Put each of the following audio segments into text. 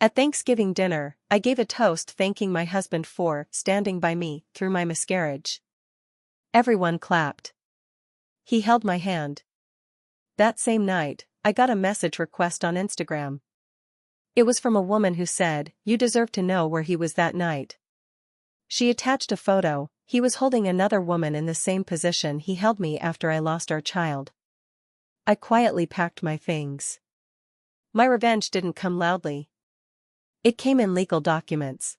At Thanksgiving dinner, I gave a toast thanking my husband for standing by me through my miscarriage. Everyone clapped. He held my hand. That same night, I got a message request on Instagram. It was from a woman who said, "You deserve to know where he was that night." She attached a photo. He was holding another woman in the same position he held me after I lost our child. I quietly packed my things. My revenge didn't come loudly. It came in legal documents.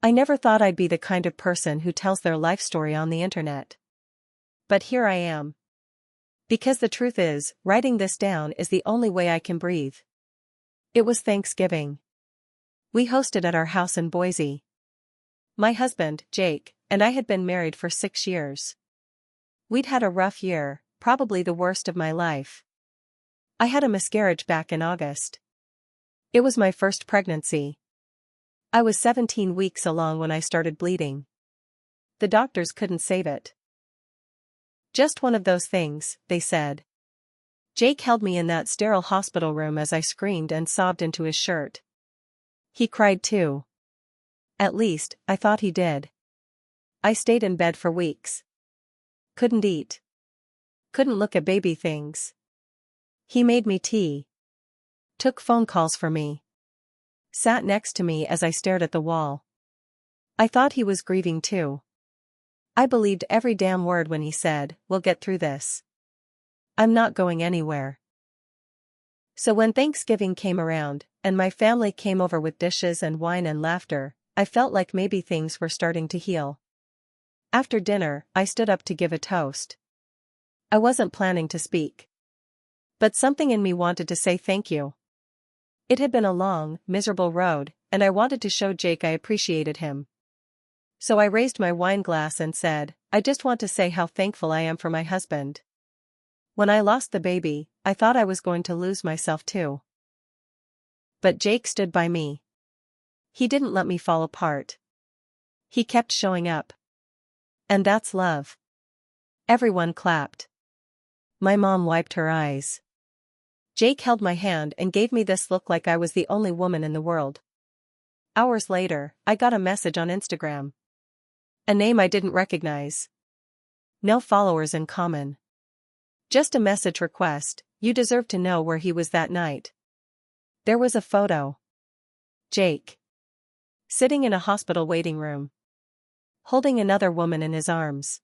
I never thought I'd be the kind of person who tells their life story on the internet. But here I am. Because the truth is, writing this down is the only way I can breathe. It was Thanksgiving. We hosted at our house in Boise. My husband, Jake, and I had been married for 6 years. We'd had a rough year, probably the worst of my life. I had a miscarriage back in August. It was my first pregnancy. I was 17 weeks along when I started bleeding. The doctors couldn't save it. Just one of those things, they said. Jake held me in that sterile hospital room as I screamed and sobbed into his shirt. He cried too. At least, I thought he did. I stayed in bed for weeks. Couldn't eat. Couldn't look at baby things. He made me tea. Took phone calls for me. Sat next to me as I stared at the wall. I thought he was grieving too. I believed every damn word when he said, "We'll get through this. I'm not going anywhere." So when Thanksgiving came around, and my family came over with dishes and wine and laughter, I felt like maybe things were starting to heal. After dinner, I stood up to give a toast. I wasn't planning to speak. But something in me wanted to say thank you. It had been a long, miserable road, and I wanted to show Jake I appreciated him. So I raised my wine glass and said, "I just want to say how thankful I am for my husband. When I lost the baby, I thought I was going to lose myself too. But Jake stood by me. He didn't let me fall apart. He kept showing up. And that's love." Everyone clapped. My mom wiped her eyes. Jake held my hand and gave me this look like I was the only woman in the world. Hours later, I got a message on Instagram. A name I didn't recognize. No followers in common. Just a message request, "You deserve to know where he was that night." There was a photo. Jake. Sitting in a hospital waiting room. Holding another woman in his arms.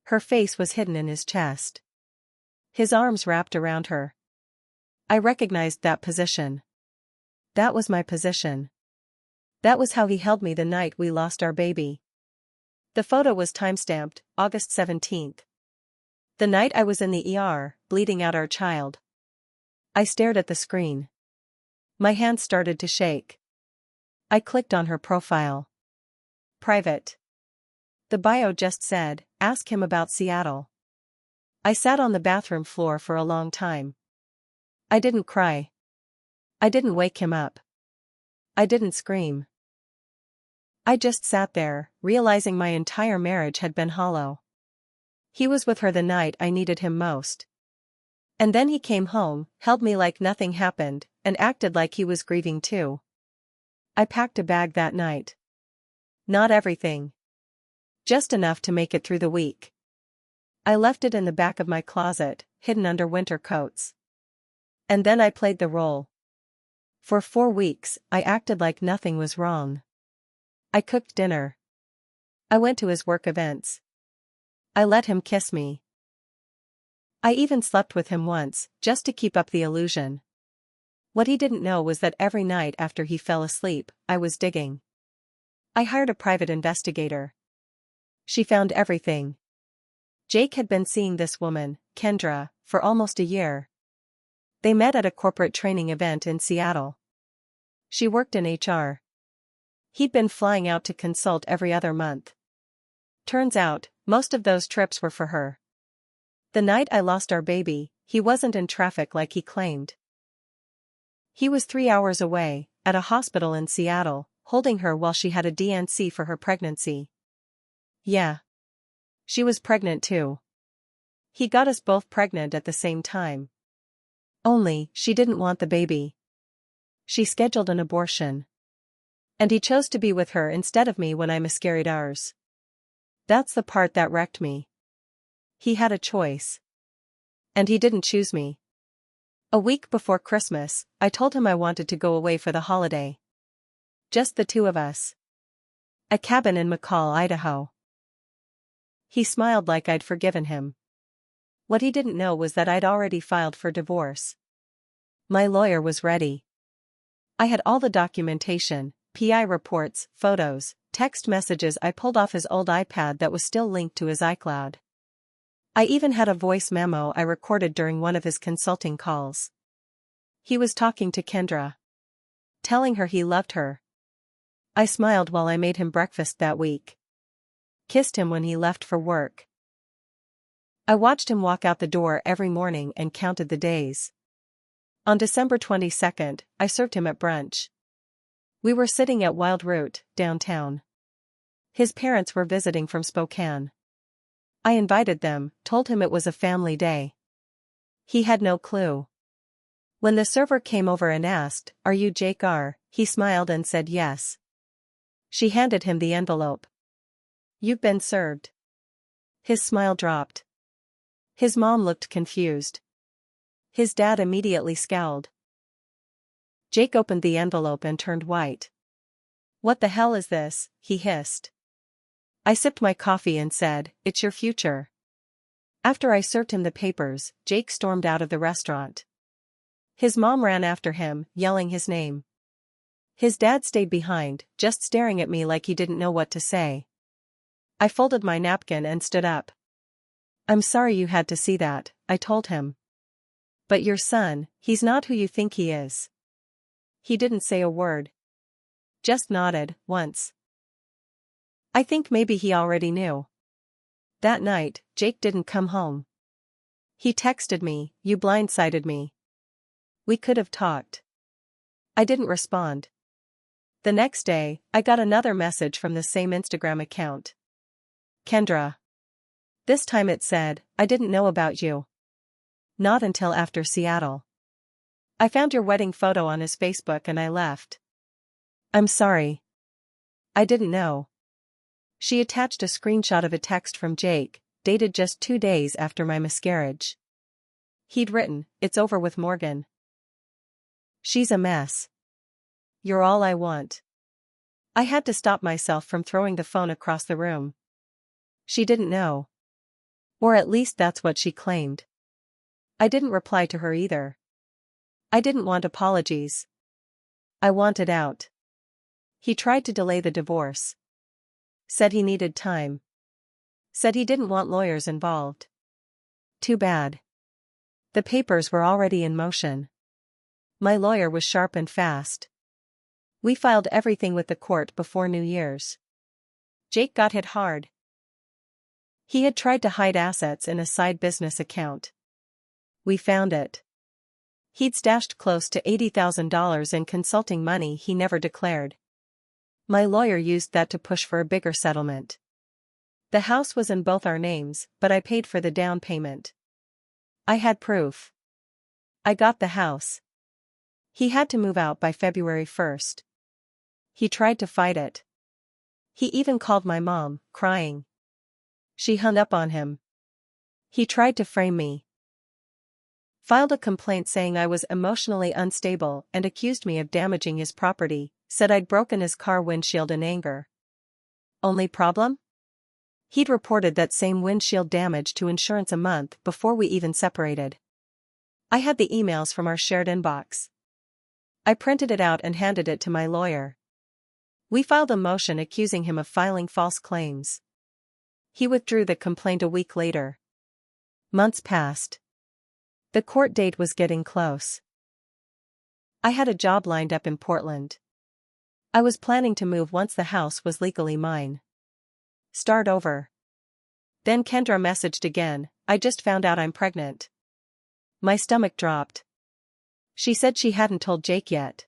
Her face was hidden in his chest. His arms wrapped around her. I recognized that position. That was my position. That was how he held me the night we lost our baby. The photo was timestamped, August 17th. The night I was in the ER, bleeding out our child. I stared at the screen. My hands started to shake. I clicked on her profile. Private. The bio just said, "Ask him about Seattle." I sat on the bathroom floor for a long time. I didn't cry. I didn't wake him up. I didn't scream. I just sat there, realizing my entire marriage had been hollow. He was with her the night I needed him most. And then he came home, held me like nothing happened, and acted like he was grieving too. I packed a bag that night. Not everything. Just enough to make it through the week. I left it in the back of my closet, hidden under winter coats. And then I played the role. For 4 weeks, I acted like nothing was wrong. I cooked dinner. I went to his work events. I let him kiss me. I even slept with him once, just to keep up the illusion. What he didn't know was that every night after he fell asleep, I was digging. I hired a private investigator. She found everything. Jake had been seeing this woman, Kendra, for almost a year. They met at a corporate training event in Seattle. She worked in HR. He'd been flying out to consult every other month. Turns out, most of those trips were for her. The night I lost our baby, he wasn't in traffic like he claimed. He was 3 hours away, at a hospital in Seattle, holding her while she had a DNC for her pregnancy. Yeah. She was pregnant too. He got us both pregnant at the same time. Only, she didn't want the baby. She scheduled an abortion. And he chose to be with her instead of me when I miscarried ours. That's the part that wrecked me. He had a choice. And he didn't choose me. A week before Christmas, I told him I wanted to go away for the holiday. Just the two of us. A cabin in McCall, Idaho. He smiled like I'd forgiven him. What he didn't know was that I'd already filed for divorce. My lawyer was ready. I had all the documentation, PI reports, photos, text messages I pulled off his old iPad that was still linked to his iCloud. I even had a voice memo I recorded during one of his consulting calls. He was talking to Kendra. Telling her he loved her. I smiled while I made him breakfast that week. Kissed him when he left for work. I watched him walk out the door every morning and counted the days. On December 22nd, I served him at brunch. We were sitting at Wild Root, downtown. His parents were visiting from Spokane. I invited them, told him it was a family day. He had no clue. When the server came over and asked, "Are you Jake R?" he smiled and said yes. She handed him the envelope. "You've been served." His smile dropped. His mom looked confused. His dad immediately scowled. Jake opened the envelope and turned white. "What the hell is this?" he hissed. I sipped my coffee and said, "It's your future." After I served him the papers, Jake stormed out of the restaurant. His mom ran after him, yelling his name. His dad stayed behind, just staring at me like he didn't know what to say. I folded my napkin and stood up. "I'm sorry you had to see that," I told him. "But your son, he's not who you think he is." He didn't say a word. Just nodded, once. I think maybe he already knew. That night, Jake didn't come home. He texted me, "You blindsided me. We could have talked." I didn't respond. The next day, I got another message from the same Instagram account. "Kendra." This time it said, "I didn't know about you. Not until after Seattle. I found your wedding photo on his Facebook and I left. I'm sorry. I didn't know." She attached a screenshot of a text from Jake, dated just 2 days after my miscarriage. He'd written, "It's over with Morgan. She's a mess. You're all I want." I had to stop myself from throwing the phone across the room. She didn't know. Or at least that's what she claimed. I didn't reply to her either. I didn't want apologies. I wanted out. He tried to delay the divorce. Said he needed time. Said he didn't want lawyers involved. Too bad. The papers were already in motion. My lawyer was sharp and fast. We filed everything with the court before New Year's. Jake got hit hard. He had tried to hide assets in a side business account. We found it. He'd stashed close to $80,000 in consulting money he never declared. My lawyer used that to push for a bigger settlement. The house was in both our names, but I paid for the down payment. I had proof. I got the house. He had to move out by February 1st. He tried to fight it. He even called my mom, crying. She hung up on him. He tried to frame me. Filed a complaint saying I was emotionally unstable and accused me of damaging his property, said I'd broken his car windshield in anger. Only problem? He'd reported that same windshield damage to insurance a month before we even separated. I had the emails from our shared inbox. I printed it out and handed it to my lawyer. We filed a motion accusing him of filing false claims. He withdrew the complaint a week later. Months passed. The court date was getting close. I had a job lined up in Portland. I was planning to move once the house was legally mine. Start over. Then Kendra messaged again, "I just found out I'm pregnant." My stomach dropped. She said she hadn't told Jake yet.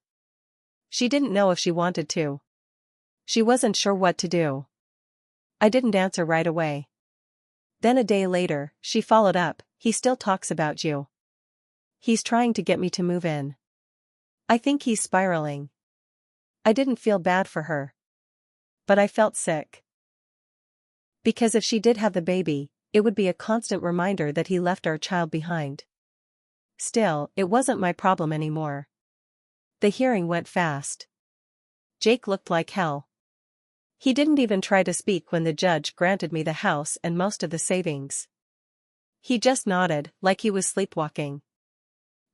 She didn't know if she wanted to. She wasn't sure what to do. I didn't answer right away. Then a day later, she followed up, "He still talks about you. He's trying to get me to move in." I think he's spiraling. I didn't feel bad for her. But I felt sick. Because if she did have the baby, it would be a constant reminder that he left our child behind. Still, it wasn't my problem anymore. The hearing went fast. Jake looked like hell. He didn't even try to speak when the judge granted me the house and most of the savings. He just nodded, like he was sleepwalking.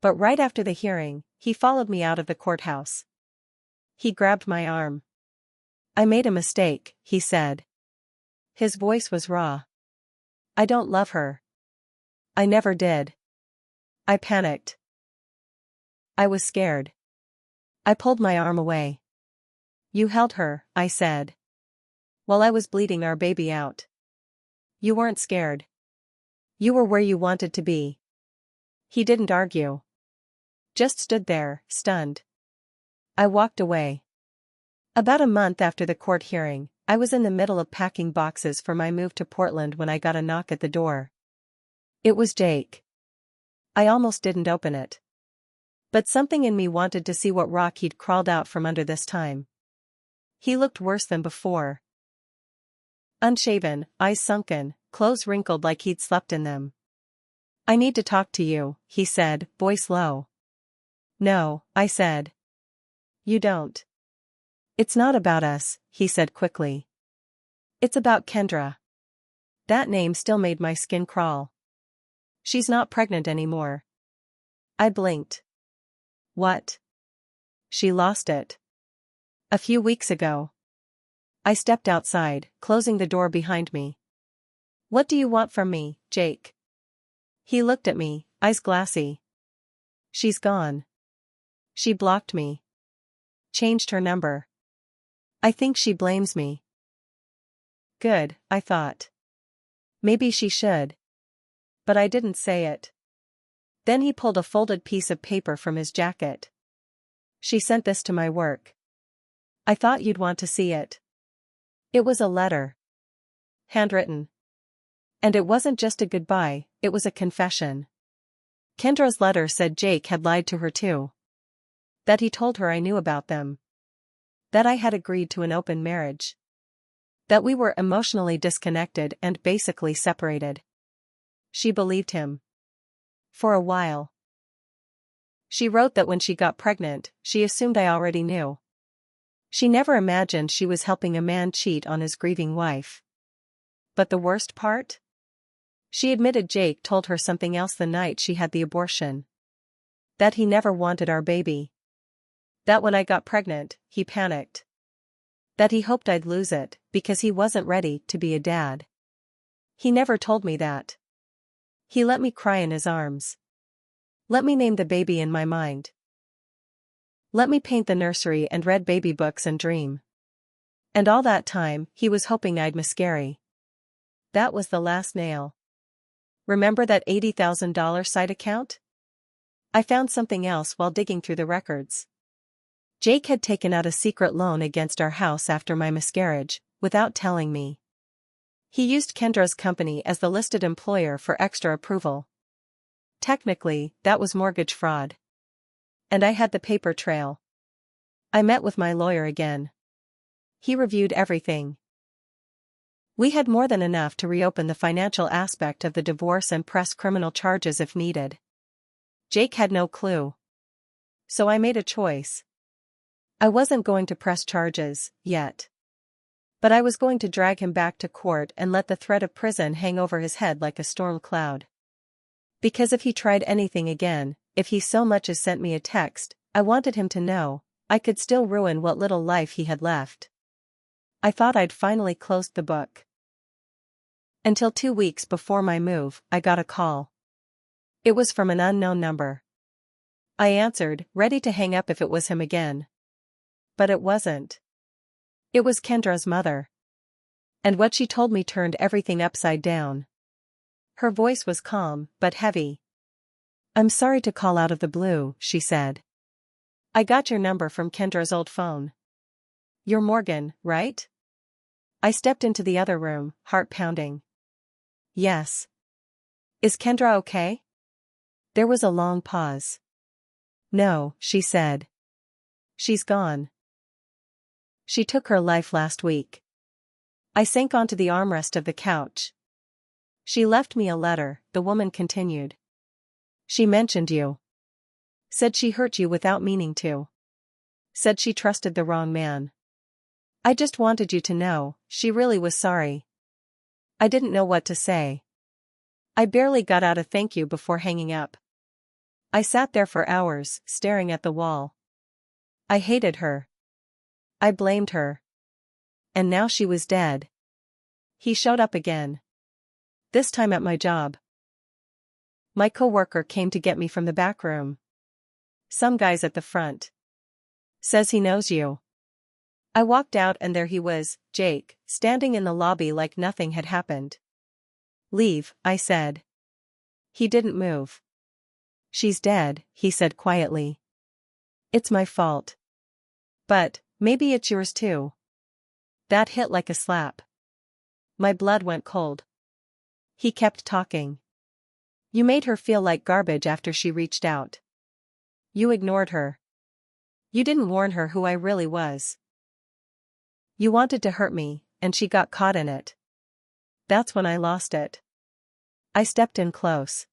But right after the hearing, he followed me out of the courthouse. He grabbed my arm. "I made a mistake," he said. His voice was raw. "I don't love her. I never did." I panicked. I was scared. I pulled my arm away. "You held her," I said. "While I was bleeding our baby out. You weren't scared. You were where you wanted to be." He didn't argue. Just stood there, stunned. I walked away. About a month after the court hearing, I was in the middle of packing boxes for my move to Portland when I got a knock at the door. It was Jake. I almost didn't open it. But something in me wanted to see what rock he'd crawled out from under this time. He looked worse than before. Unshaven, eyes sunken, clothes wrinkled like he'd slept in them. "I need to talk to you," he said, voice low. "No," I said. "You don't." "It's not about us," he said quickly. "It's about Kendra." That name still made my skin crawl. "She's not pregnant anymore." I blinked. "What?" "She lost it. A few weeks ago." I stepped outside, closing the door behind me. "What do you want from me, Jake?" He looked at me, eyes glassy. "She's gone. She blocked me. Changed her number. I think she blames me." Good, I thought. Maybe she should. But I didn't say it. Then he pulled a folded piece of paper from his jacket. "She sent this to my work. I thought you'd want to see it." It was a letter. Handwritten. And it wasn't just a goodbye, it was a confession. Kendra's letter said Jake had lied to her too. That he told her I knew about them. That I had agreed to an open marriage. That we were emotionally disconnected and basically separated. She believed him. For a while. She wrote that when she got pregnant, she assumed I already knew. She never imagined she was helping a man cheat on his grieving wife. But the worst part? She admitted Jake told her something else the night she had the abortion. That he never wanted our baby. That when I got pregnant, he panicked. That he hoped I'd lose it, because he wasn't ready to be a dad. He never told me that. He let me cry in his arms. Let me name the baby in my mind. Let me paint the nursery and read baby books and dream. And all that time, he was hoping I'd miscarry. That was the last nail. Remember that $80,000 side account? I found something else while digging through the records. Jake had taken out a secret loan against our house after my miscarriage, without telling me. He used Kendra's company as the listed employer for extra approval. Technically, that was mortgage fraud. And I had the paper trail. I met with my lawyer again. He reviewed everything. We had more than enough to reopen the financial aspect of the divorce and press criminal charges if needed. Jake had no clue. So I made a choice. I wasn't going to press charges, yet. But I was going to drag him back to court and let the threat of prison hang over his head like a storm cloud. Because if he tried anything again, if he so much as sent me a text, I wanted him to know, I could still ruin what little life he had left. I thought I'd finally closed the book. Until 2 weeks before my move, I got a call. It was from an unknown number. I answered, ready to hang up if it was him again. But it wasn't. It was Kendra's mother. And what she told me turned everything upside down. Her voice was calm, but heavy. "I'm sorry to call out of the blue," she said. "I got your number from Kendra's old phone. You're Morgan, right?" I stepped into the other room, heart pounding. "Yes. Is Kendra okay?" There was a long pause. "No," she said. She's gone. She took her life last week. I sank onto the armrest of the couch. She left me a letter, the woman continued. She mentioned you. Said she hurt you without meaning to. Said she trusted the wrong man. I just wanted you to know, she really was sorry. I didn't know what to say. I barely got out a thank you before hanging up. I sat there for hours, staring at the wall. I hated her. I blamed her. And now she was dead. He showed up again. This time at my job. My coworker came to get me from the back room. Some guy's at the front. Says he knows you. I walked out and there he was, Jake, standing in the lobby like nothing had happened. Leave, I said. He didn't move. She's dead, he said quietly. It's my fault. But, maybe it's yours too. That hit like a slap. My blood went cold. He kept talking. You made her feel like garbage after she reached out. You ignored her. You didn't warn her who I really was. You wanted to hurt me, and she got caught in it. That's when I lost it. I stepped in close.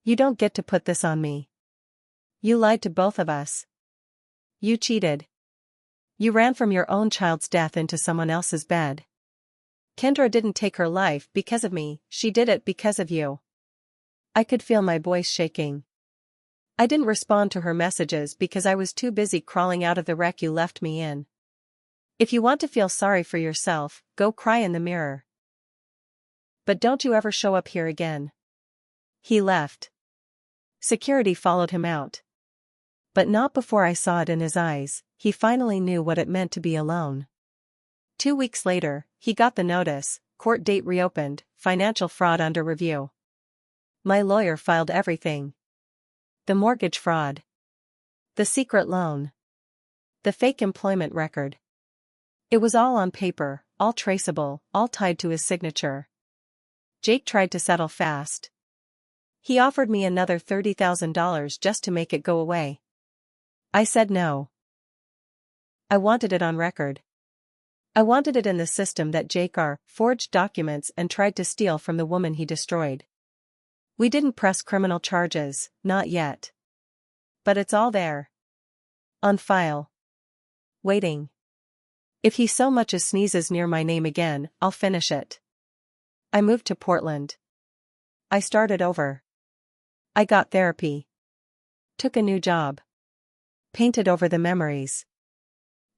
You don't get to put this on me. You lied to both of us. You cheated. You ran from your own child's death into someone else's bed. Kendra didn't take her life because of me, she did it because of you. I could feel my voice shaking. I didn't respond to her messages because I was too busy crawling out of the wreck you left me in. If you want to feel sorry for yourself, go cry in the mirror. But don't you ever show up here again. He left. Security followed him out. But not before I saw it in his eyes, he finally knew what it meant to be alone. 2 weeks later, he got the notice, court date reopened, financial fraud under review. My lawyer filed everything. The mortgage fraud. The secret loan. The fake employment record. It was all on paper, all traceable, all tied to his signature. Jake tried to settle fast. He offered me another $30,000 just to make it go away. I said no. I wanted it on record. I wanted it in the system that Jake R. forged documents and tried to steal from the woman he destroyed. We didn't press criminal charges, not yet. But it's all there. On file. Waiting. If he so much as sneezes near my name again, I'll finish it. I moved to Portland. I started over. I got therapy. Took a new job. Painted over the memories.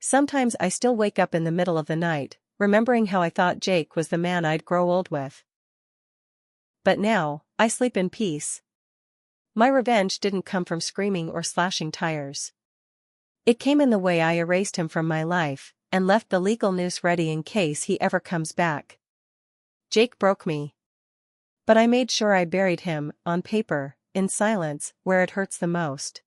Sometimes I still wake up in the middle of the night, remembering how I thought Jake was the man I'd grow old with. But now, I sleep in peace. My revenge didn't come from screaming or slashing tires. It came in the way I erased him from my life, and left the legal noose ready in case he ever comes back. Jake broke me. But I made sure I buried him, on paper, in silence, where it hurts the most.